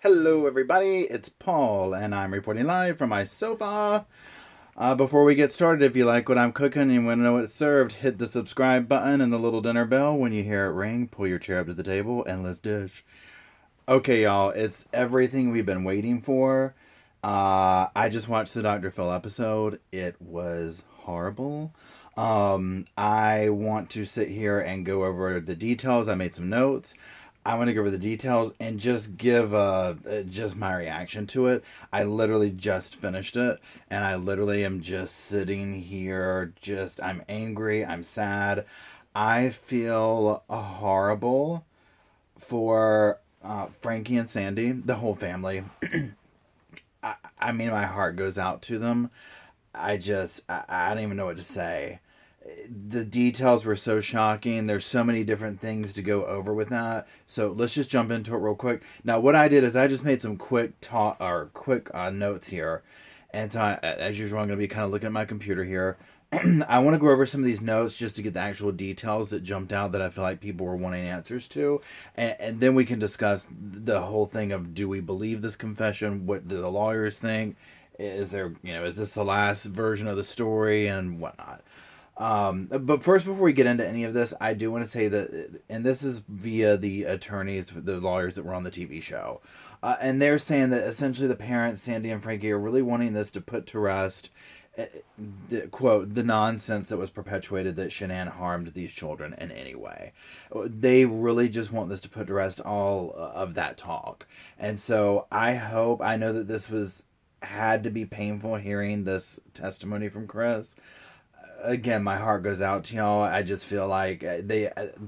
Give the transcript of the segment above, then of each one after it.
Hello, everybody. It's Paul, and I'm reporting live from my sofa. Before we get started, if you like what I'm cooking and you want to know what's served, hit the subscribe button and the little dinner bell. When you hear it ring, pull your chair up to the table and let's dish. Okay, y'all, it's everything we've been waiting for. I just watched the Dr. Phil episode. It was horrible. I want to sit here and go over the details. I made some notes. I want to go over the details and just give just my reaction to it. I literally just finished it, and I literally am just sitting here. Just I'm angry. I'm sad. I feel horrible for Frankie and Sandy, the whole family. I mean, my heart goes out to them. I don't even know what to say. The details were so shocking. There's so many different things to go over with that. So let's just jump into it real quick. Now, what I did is I just made some quick notes here, and so as usual, I'm going to be kind of looking at my computer here. I want to go over some of these notes just to get the actual details that jumped out that I feel like people were wanting answers to, and then we can discuss the whole thing of, do we believe this confession? What do the lawyers think? Is there, is this the last version of the story and whatnot? But first, before we get into any of this, I do want to say that, and this is via the attorneys, the lawyers that were on the TV show, and they're saying that essentially the parents, Sandy and Frankie, are really wanting this to put to rest, quote, the nonsense that was perpetuated that Shanann harmed these children in any way. They really just want this to put to rest all of that talk. And so I know that this had to be painful hearing this testimony from Chris. Again, my heart goes out to y'all. I just feel like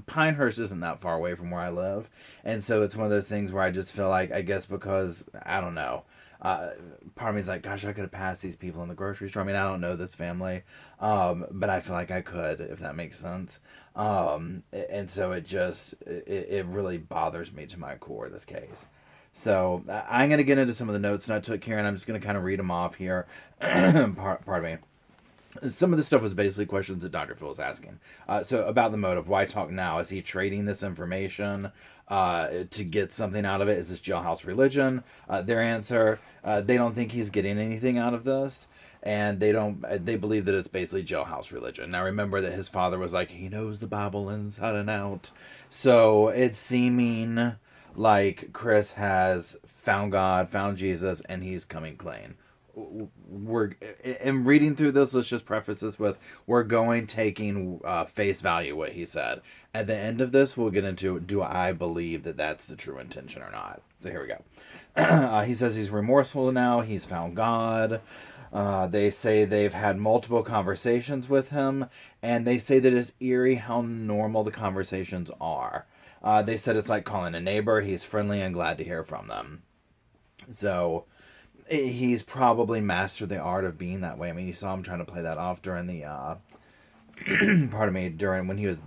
Pinehurst isn't that far away from where I live, and so it's one of those things where I just feel like, I guess because I don't know, part of me is like, gosh, I could have passed these people in the grocery store. I mean, I don't know this family, but I feel like I could, if that makes sense. And so it really bothers me to my core, this case. So I'm gonna get into some of the notes that I took here, and I'm just gonna kind of read them off here. Pardon me. Some of the stuff was basically questions that Dr. Phil was asking. So about the motive, why talk now? Is he trading this information to get something out of it? Is this jailhouse religion? Their answer, they don't think he's getting anything out of this, and they believe that it's basically jailhouse religion. Now remember that his father was like, he knows the Bible inside and out. So it's seeming like Chris has found God, found Jesus, and he's coming clean. We're in reading through this, let's just preface this with, we're going taking face value what he said. At the end of this, we'll get into, do I believe that that's the true intention or not? So here we go. He says he's remorseful now, he's found God. They say they've had multiple conversations with him, and they say that it's eerie how normal the conversations are. They said it's like calling a neighbor. He's friendly and glad to hear from them. So he's probably mastered the art of being that way. I mean, you saw him trying to play that off during the pardon me, during when he was,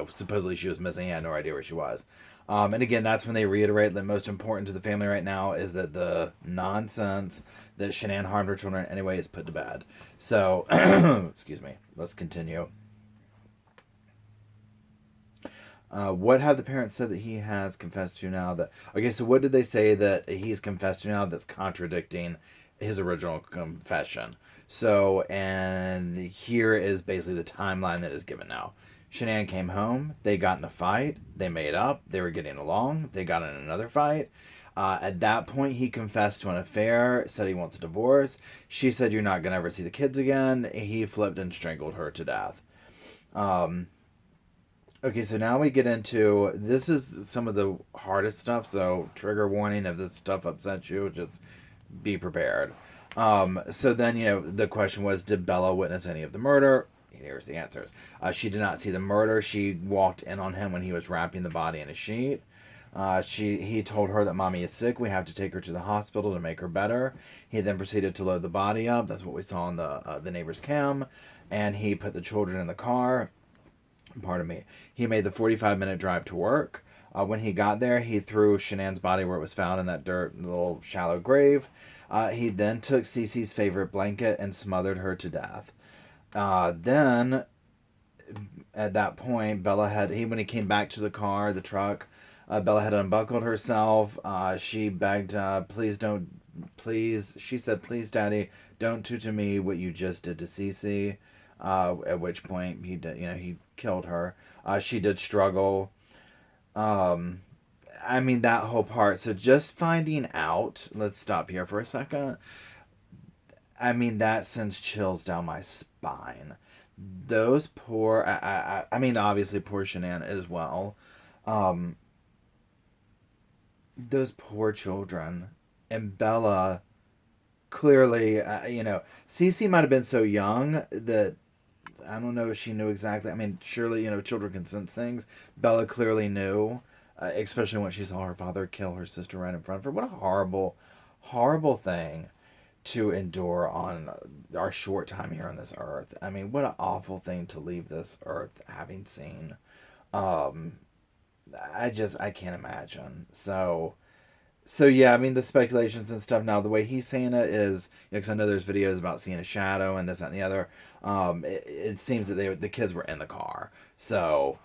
supposedly she was missing. He had no idea where she was. And again, that's when they reiterate that most important to the family right now is that the nonsense that Shanann harmed her children anyway is put to bed. So, excuse me. Let's continue. What have the parents said that he has confessed to now? So what did they say that he's confessed to now that's contradicting his original confession? So, and here is basically the timeline that is given now. Shanann came home. They got in a fight. They made up. They were getting along. They got in another fight. At that point, he confessed to an affair, said he wants a divorce. She said, you're not going to ever see the kids again. He flipped and strangled her to death. Okay, so now we get into, this is some of the hardest stuff, so trigger warning, if this stuff upsets you, just be prepared. So then, the question was, did Bella witness any of the murder? Here's the answers. She did not see the murder. She walked in on him when he was wrapping the body in a sheet. He told her that mommy is sick. We have to take her to the hospital to make her better. He then proceeded to load the body up. That's what we saw on the neighbor's cam. And he put the children in the car. Pardon me. He made the 45-minute drive to work. When he got there, he threw Shanann's body where it was found in that dirt little shallow grave. He then took Cece's favorite blanket and smothered her to death. Then, at that point, Bella when he came back to the car, the truck, Bella had unbuckled herself. She begged, please don't, please, she said, please, Daddy, don't do to me what you just did to Cece. At which point he did, he killed her. She did struggle. Um, I mean, that whole part. So just finding out, let's stop here for a second. I mean, that sends chills down my spine. Those poor, I mean, obviously poor Shanann as well. Um, those poor children. And Bella, clearly, Cece might have been so young that I don't know if she knew exactly. I mean, surely, children can sense things. Bella clearly knew, especially when she saw her father kill her sister right in front of her. What a horrible, horrible thing to endure on our short time here on this earth. I mean, what an awful thing to leave this earth having seen. Um, I can't imagine. So yeah, I mean the speculations and stuff. Now the way he's saying it is, because I know there's videos about seeing a shadow and this that, and the other. It seems that the kids were in the car. So,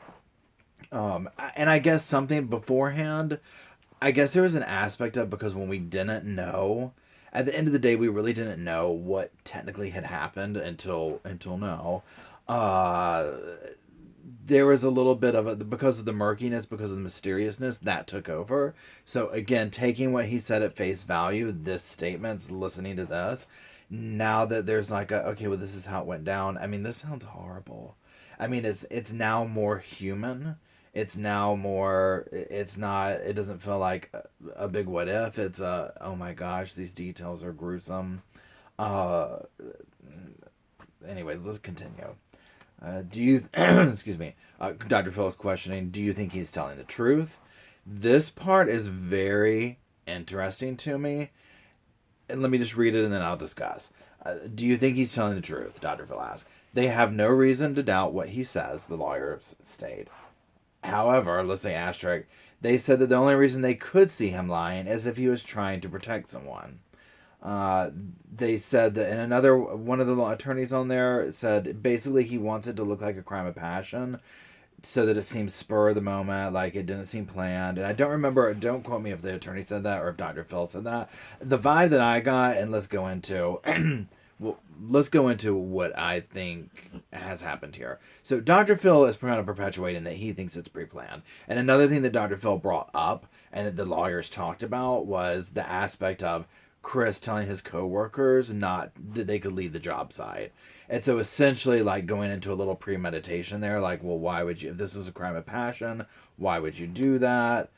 and I guess something beforehand. I guess there was an aspect of, because when we didn't know, at the end of the day, we really didn't know what technically had happened until now. Uh, there was a little bit of it because of the murkiness, because of the mysteriousness that took over. So again, taking what he said at face value, this statement's listening to this. Now that there's like okay, well, this is how it went down. I mean, this sounds horrible. I mean, it's now more human. It's now more. It's not. It doesn't feel like a big what if. It's a, oh my gosh, these details are gruesome. Uh, anyways, let's continue. Do you, excuse me, Dr. Phillips questioning, do you think he's telling the truth? This part is very interesting to me. And let me just read it and then I'll discuss. Do you think he's telling the truth? Dr. Phil asks. They have no reason to doubt what he says, the lawyers state. However, let's say asterisk, they said that the only reason they could see him lying is if he was trying to protect someone. They said that, and another one of the attorneys on there said basically he wants it to look like a crime of passion, so that it seems spur of the moment, like it didn't seem planned. And I don't remember, don't quote me if the attorney said that or if Dr. Phil said that. The vibe that I got, and let's go into well, let's go into what I think has happened here. So Dr. Phil is kind of perpetuating that he thinks it's pre-planned. And another thing that Dr. Phil brought up and that the lawyers talked about was the aspect of Chris telling his coworkers not that they could leave the job site. And so essentially like going into a little premeditation there, like, well, why would you, if this is a crime of passion, why would you do that?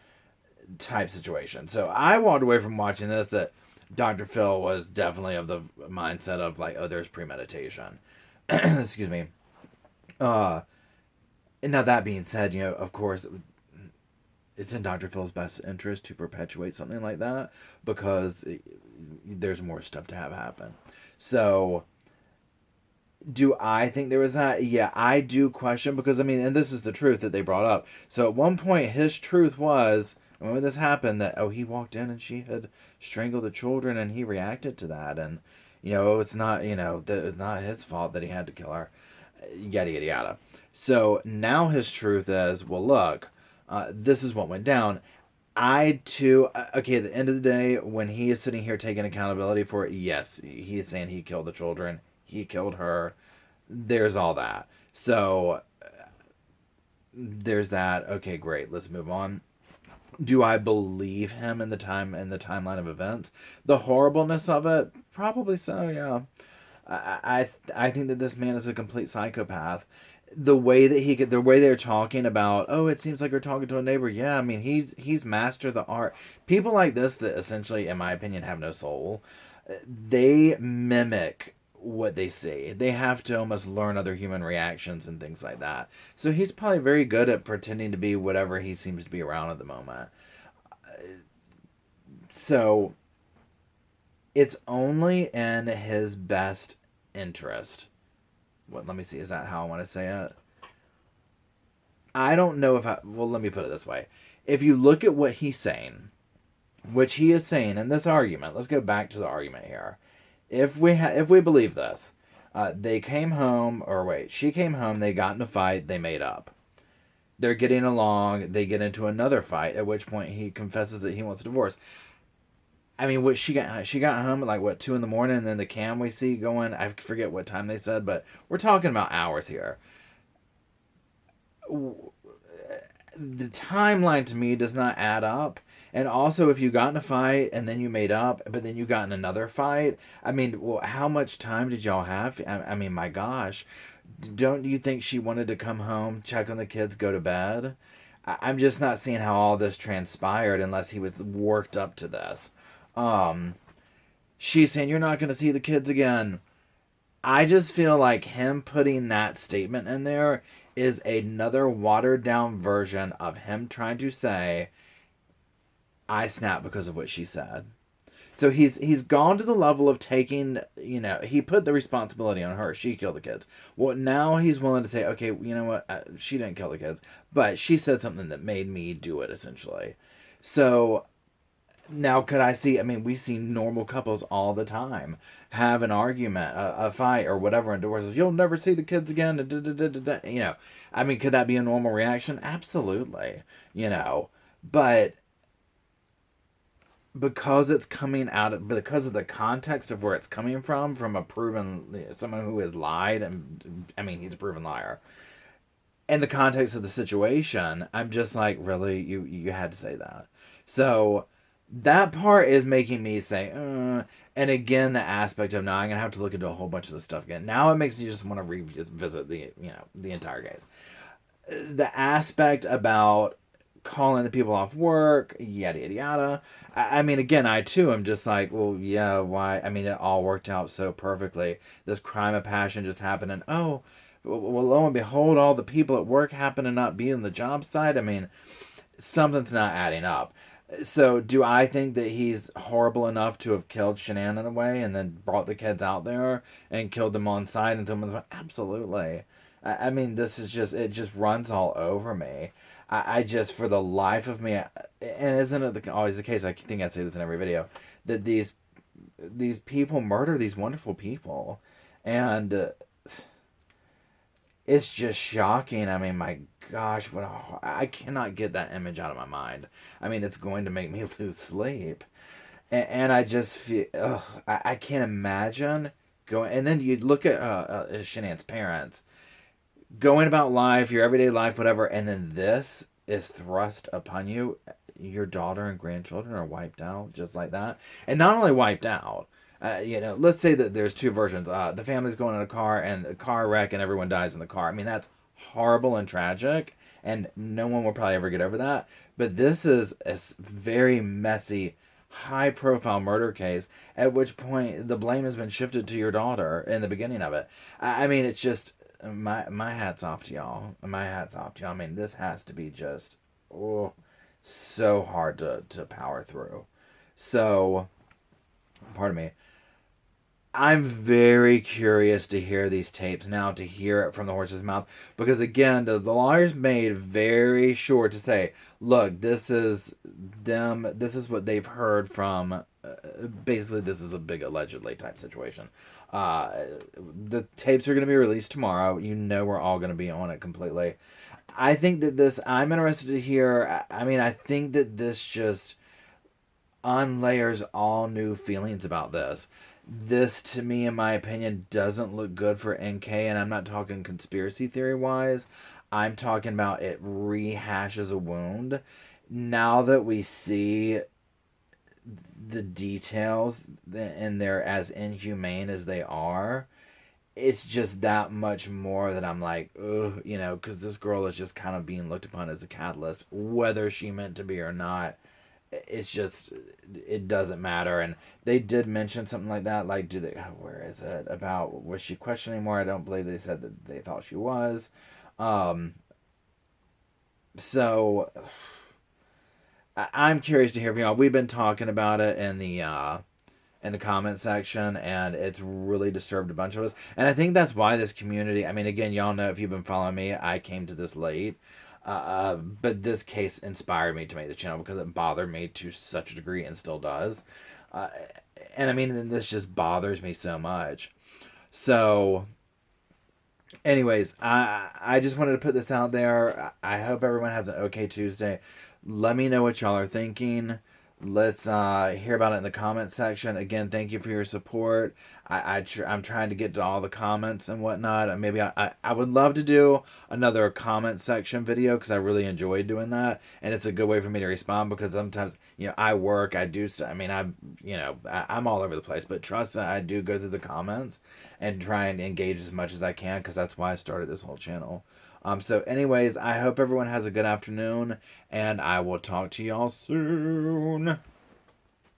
Type situation. So I walked away from watching this that Dr. Phil was definitely of the mindset of like, oh, there's premeditation. Excuse me. And now that being said, of course, it's in Dr. Phil's best interest to perpetuate something like that because there's more stuff to have happen. So, do I think there was that? Yeah, I do question because, I mean, and this is the truth that they brought up. So, at one point, his truth was, when this happened, that, oh, he walked in and she had strangled the children and he reacted to that. And, it's not, it's not his fault that he had to kill her. Yada, yada, yada. So, now his truth is, well, look, this is what went down. I too, okay, at the end of the day, when he is sitting here taking accountability for it, yes, he is saying he killed the children, he killed her. There's all that. So, there's that. Okay, great. Let's move on. Do I believe him in the timeline of events? The horribleness of it, probably so. Yeah, I think that this man is a complete psychopath. The way that the way they're talking about, oh, it seems like we're talking to a neighbor. Yeah, I mean, he's mastered the art. People like this that essentially, in my opinion, have no soul. They mimic what they see. They have to almost learn other human reactions and things like that. So he's probably very good at pretending to be whatever he seems to be around at the moment. So it's only in his best interest. What? Let me see. Is that how I want to say it? I don't know if I. Well, let me put it this way. If you look at what he's saying, which he is saying in this argument, let's go back to the argument here. If we believe this, they came home, or wait, she came home, they got in a fight, they made up. They're getting along. They get into another fight, at which point he confesses that he wants a divorce. I mean, what she got home at like what 2 in the morning, and then the cam we see going. I forget what time they said, but we're talking about hours here. The timeline to me does not add up. And also, if you got in a fight and then you made up, but then you got in another fight, I mean, well, how much time did y'all have? I mean, my gosh, don't you think she wanted to come home, check on the kids, go to bed? I'm just not seeing how all this transpired unless he was worked up to this. Um, she's saying you're not going to see the kids again. I just feel like him putting that statement in there is another watered down version of him trying to say I snapped because of what she said. So he's gone to the level of taking, he put the responsibility on her. She killed the kids. Well, now he's willing to say, okay, you know what? She didn't kill the kids, but she said something that made me do it, essentially. So now, could I see? I mean, we see normal couples all the time have an argument, a fight, or whatever, and divorces. You'll never see the kids again. I mean, could that be a normal reaction? Absolutely. But because it's coming out of, because of the context of where it's coming from a proven someone who has lied, and I mean, he's a proven liar. In the context of the situation, I'm just like, really, you had to say that. So that part is making me say, and again, the aspect of now I'm gonna have to look into a whole bunch of this stuff again. Now it makes me just want to revisit the entire case. The aspect about calling the people off work, yada yada yada. I mean, again, I too am just like, well, yeah, why? I mean, it all worked out so perfectly. This crime of passion just happened, and oh, well, lo and behold, all the people at work happen to not be on the job site. I mean, something's not adding up. So, do I think that he's horrible enough to have killed Shanann in the way and then brought the kids out there and killed them on site and threw them in the absolutely. I mean, this is just, it just runs all over me. I just, for the life of me, and isn't it always the case? I think I say this in every video that these people murder these wonderful people, and it's just shocking. I mean, my gosh, I cannot get that image out of my mind. I mean, it's going to make me lose sleep, and I just feel, I can't imagine going. And then you look at Shanann's parents going about life, your everyday life, whatever, and then this is thrust upon you. Your daughter and grandchildren are wiped out just like that, and not only wiped out. Let's say that there's two versions. The family's going in a car and a car wreck and everyone dies in the car. I mean, that's horrible and tragic, and no one will probably ever get over that. But this is a very messy, high profile murder case, at which point the blame has been shifted to your daughter in the beginning of it. I mean, it's just, my hat's off to y'all. My hat's off to y'all. I mean, this has to be just, so hard to power through. So, pardon me. I'm very curious to hear these tapes now, to hear it from the horse's mouth, because again, the lawyers made very sure to say, look, this is them, this is what they've heard from, basically this is a big allegedly type situation. The tapes are going to be released tomorrow. We're all going to be on it completely. I think that I'm interested to hear, I mean, I think that this just unlayers all new feelings about this. This, to me, in my opinion, doesn't look good for NK, and I'm not talking conspiracy theory wise. I'm talking about it rehashes a wound. Now that we see the details and they're as inhumane as they are, it's just that much more that I'm like, ugh, because this girl is just kind of being looked upon as a catalyst, whether she meant to be or not. It's just, it doesn't matter. And they did mention something like that, like, where is it, about, was she questioned anymore? I don't believe they said that they thought she was. So I'm curious to hear from y'all. We've been talking about it in the comment section, and it's really disturbed a bunch of us. And I think that's why this community, I mean, again, y'all know, if you've been following me, I came to this late. But this case inspired me to make the channel because it bothered me to such a degree, and still does. And I mean, this just bothers me so much. So Anyways, I just wanted to put this out there. I hope everyone has an okay Tuesday. Let me know what y'all are thinking. Let's hear about it in the comment section. Again, thank you for your support. I'm trying to get to all the comments and whatnot. Maybe I would love to do another comment section video because I really enjoyed doing that, and it's a good way for me to respond because sometimes I work, I do. I mean, I'm all over the place, but trust that I do go through the comments and try and engage as much as I can because that's why I started this whole channel. So, anyways, I hope everyone has a good afternoon, and I will talk to y'all soon.